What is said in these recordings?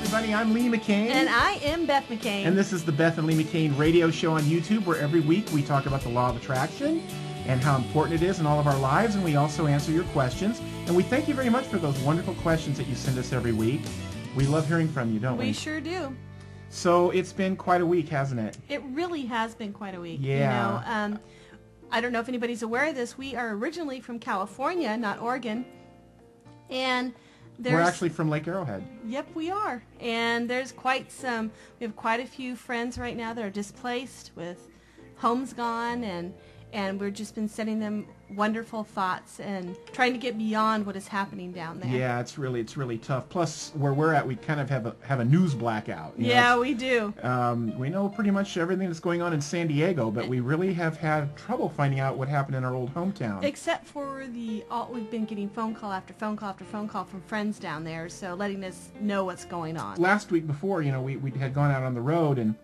everybody. I'm Lee McCain. And I am Beth McCain. And this is the Beth and Lee McCain radio show on YouTube, where every week we talk about the law of attraction and how important it is in all of our lives, and we also answer your questions. And we thank you very much for those wonderful questions that you send us every week. We love hearing from you, don't we? We sure do. So it's been quite a week, hasn't it? It really has been quite a week. Yeah. You know, I don't know if anybody's aware of this. We are originally from California, not Oregon. And we're actually from Lake Arrowhead. Yep, we are. And there's we have quite a few friends right now that are displaced with homes gone, and we've just been sending them wonderful thoughts and trying to get beyond what is happening down there. Yeah, it's really tough. Plus, where we're at, we kind of have a news blackout. Yeah, we do. We know pretty much everything that's going on in San Diego, but we really have had trouble finding out what happened in our old hometown. Except for we've been getting phone call after phone call after phone call from friends down there, so letting us know what's going on. Last week before, we had gone out on the road, and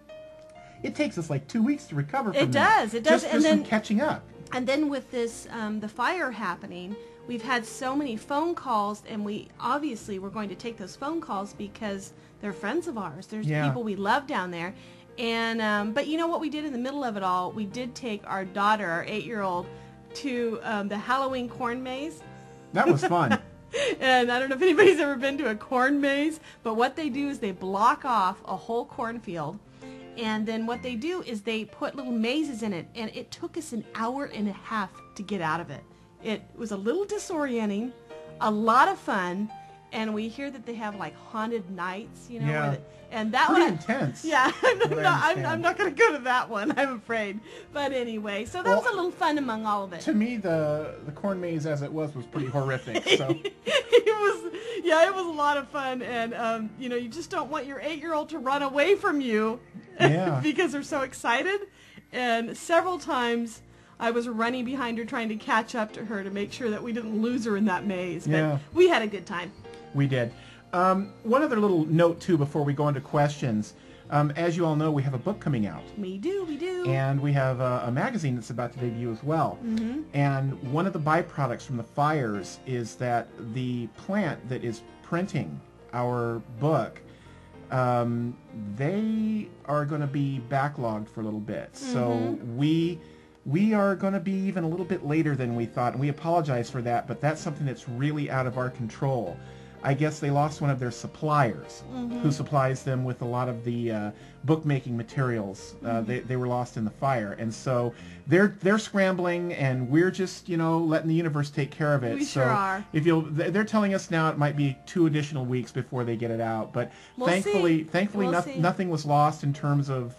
it takes us like 2 weeks to recover from that. It does. Just And then from catching up. And then with this, the fire happening, we've had so many phone calls, and we're going to take those phone calls because they're friends of ours. There's people we love down there. And but you know what we did in the middle of it all? We did take our daughter, our 8-year-old, to the Halloween corn maze. That was fun. And I don't know if anybody's ever been to a corn maze, but what they do is they block off a whole cornfield. And then what they do is they put little mazes in it, and it took us an hour and a half to get out of it. It was a little disorienting, a lot of fun, and we hear that they have like haunted nights, Yeah. And that pretty one intense. Yeah, I'm not going to go to that one, I'm afraid. But anyway, so that was a little fun among all of it. To me, the corn maze as it was pretty horrific. So it was a lot of fun, and you just don't want your 8-year-old to run away from you. Yeah. Because they're so excited. And several times I was running behind her trying to catch up to her to make sure that we didn't lose her in that maze. But we had a good time. We did. One other little note, too, before we go into questions. As you all know, we have a book coming out. We do. And we have a magazine that's about to debut as well. Mm-hmm. And one of the byproducts from the fires is that the plant that is printing our book, they are going to be backlogged for a little bit. Mm-hmm. So we are going to be even a little bit later than we thought, and we apologize for that, but that's something that's really out of our control. I guess they lost one of their suppliers, who supplies them with a lot of the bookmaking materials. They were lost in the fire, and so they're scrambling, and we're just letting the universe take care of it. We sure are. They're telling us now it might be 2 additional weeks before they get it out, but thankfully nothing was lost in terms of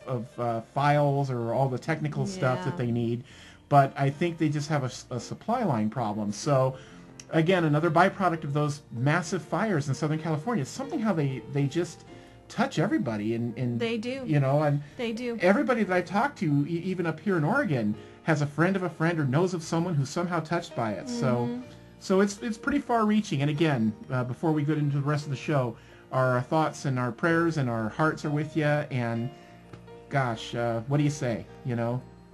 files or all the technical stuff that they need. But I think they just have a supply line problem. So. Again, another byproduct of those massive fires in Southern California. It's something how they just touch everybody. And they do. And they do. Everybody that I've talked to, even up here in Oregon, has a friend of a friend or knows of someone who's somehow touched by it. So it's pretty far-reaching. And again, before we get into the rest of the show, our thoughts and our prayers and our hearts are with you. And gosh, what do you say?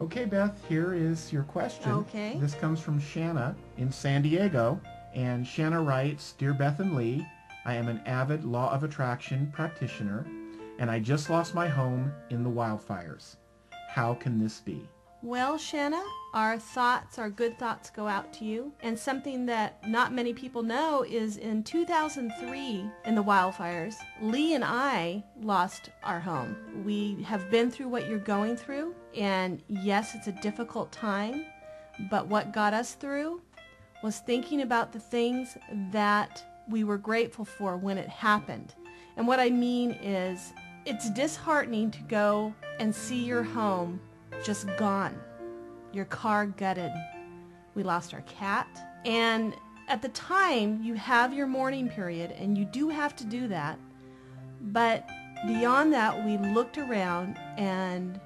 Okay, Beth, here is your question. Okay. This comes from Shanna in San Diego, and Shanna writes, Dear Beth and Lee, I am an avid law of attraction practitioner, and I just lost my home in the wildfires. How can this be? Well, Shanna, our good thoughts go out to you. And something that not many people know is in 2003, in the wildfires, Lee and I lost our home. We have been through what you're going through, and yes, it's a difficult time, but what got us through was thinking about the things that we were grateful for when it happened. And what I mean is, it's disheartening to go and see your home just gone, your car gutted. We lost our cat, and at the time you have your mourning period, and you do have to do that, but beyond that we looked around and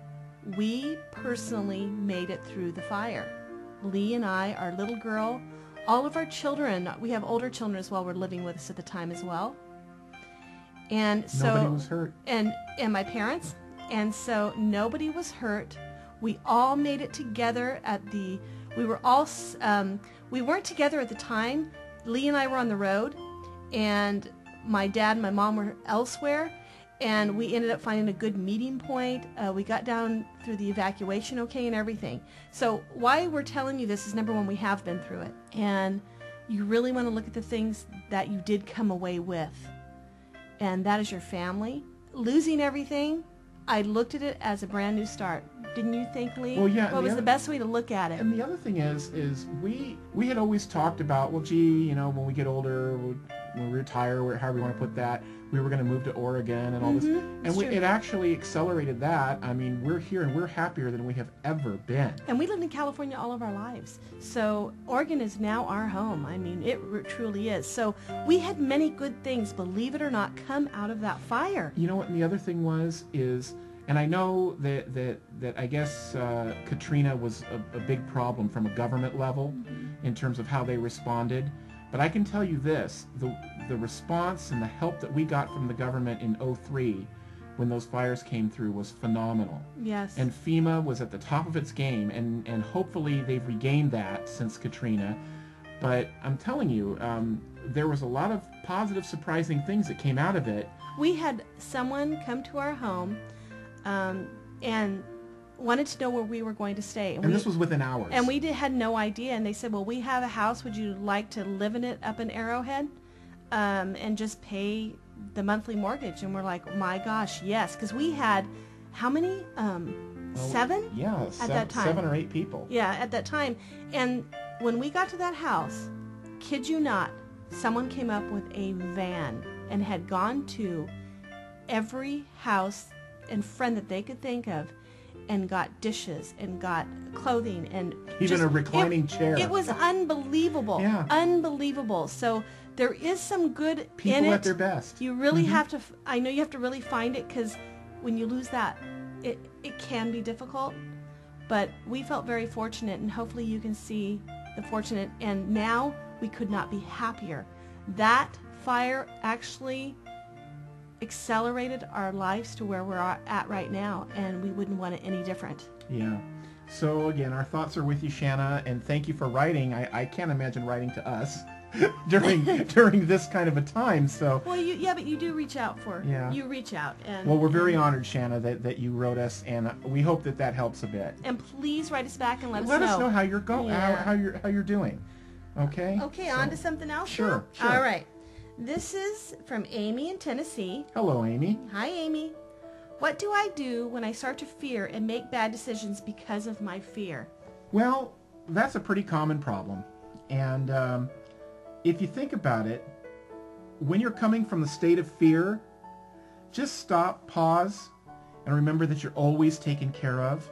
we personally made it through the fire. Lee and I, our little girl, all of our children, we have older children as well, were living with us at the time as well, and so nobody was hurt, and my parents, and so nobody was hurt. We all made it together we weren't together at the time. Lee and I were on the road, and my dad and my mom were elsewhere, and we ended up finding a good meeting point. We got down through the evacuation okay and everything. So why we're telling you this is, number one, we have been through it. And you really want to look at the things that you did come away with. And that is your family. Losing everything, I looked at it as a brand new start. Didn't you think, Lee? Well, yeah. What was the best way to look at it? And the other thing is we had always talked about, well, gee, you know, when we get older, when we retire, or however you want to put that, we were going to move to Oregon and all this. And it actually accelerated that. I mean, we're here and we're happier than we have ever been. And we lived in California all of our lives. So Oregon is now our home. I mean, it truly is. So we had many good things, believe it or not, come out of that fire. You know what? And the other thing is, and I know that I guess Katrina was a big problem from a government level in terms of how they responded. But I can tell you this, the response and the help that we got from the government in 2003 when those fires came through was phenomenal. Yes. And FEMA was at the top of its game, and hopefully they've regained that since Katrina. But I'm telling you, there was a lot of positive, surprising things that came out of it. We had someone come to our home and wanted to know where we were going to stay. And this was within hours. And we had no idea. And they said, well, we have a house. Would you like to live in it up in Arrowhead and just pay the monthly mortgage? And we're like, my gosh, yes. Because we had how many? 7? Yeah, at that time. 7 or 8 people. Yeah, at that time. And when we got to that house, kid you not, someone came up with a van and had gone to every house and friend that they could think of and got dishes and got clothing and even a reclining chair. It was unbelievable. Yeah. Unbelievable. So there is some good people in it. At their best. You really have to, I know you have to really find it, because when you lose that, it can be difficult. But we felt very fortunate, and hopefully you can see the fortunate. And now we could not be happier. That fire actually accelerated our lives to where we're at right now, and we wouldn't want it any different. Yeah. So again, our thoughts are with you, Shanna, and thank you for writing. I can't imagine writing to us during this kind of a time. So well, but you do reach out you reach out, and well, we're very honored, Shanna, that you wrote us, and we hope that helps a bit. And please write us back and let us know how you're going, how you're doing. Okay. Okay, on to something else. Sure. All right. This is from Amy in Tennessee. Hello, Amy. Hi, Amy. What do I do when I start to fear and make bad decisions because of my fear? Well, that's a pretty common problem. And if you think about it, when you're coming from the state of fear, just stop, pause, and remember that you're always taken care of.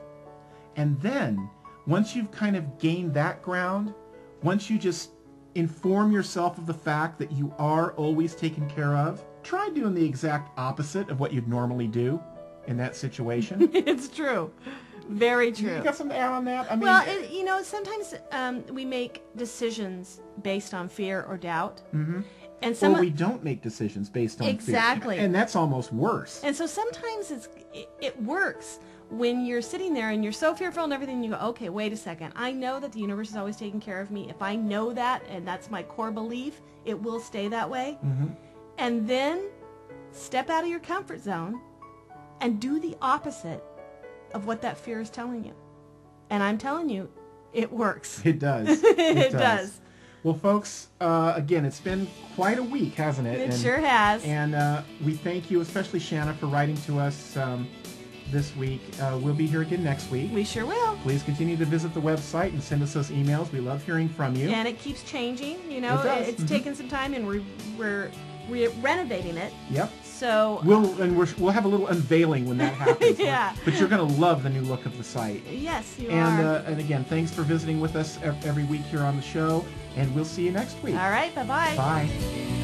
And then, once you've kind of gained that ground, once you just inform yourself of the fact that you are always taken care of, try doing the exact opposite of what you'd normally do in that situation. It's true. Very true. You got something to add on that? I mean, well, sometimes we make decisions based on fear or doubt. Mm-hmm. And or we don't make decisions based on fear. And that's almost worse. And so sometimes it works when you're sitting there and you're so fearful and everything, you go, okay, wait a second. I know that the universe is always taking care of me. If I know that, and that's my core belief, it will stay that way. Mm-hmm. And then step out of your comfort zone and do the opposite of what that fear is telling you. And I'm telling you, it works. It does. It does. Well, folks, again, it's been quite a week, hasn't it? It sure has. And we thank you, especially Shanna, for writing to us this week. We'll be here again next week. We sure will. Please continue to visit the website and send us those emails. We love hearing from you. And it keeps changing. You know, it's taken some time, and we're renovating it. Yep. So we'll have a little unveiling when that happens. Yeah. But you're going to love the new look of the site. Yes, you are. And again, thanks for visiting with us every week here on the show, and we'll see you next week. All right. Bye-bye. Bye.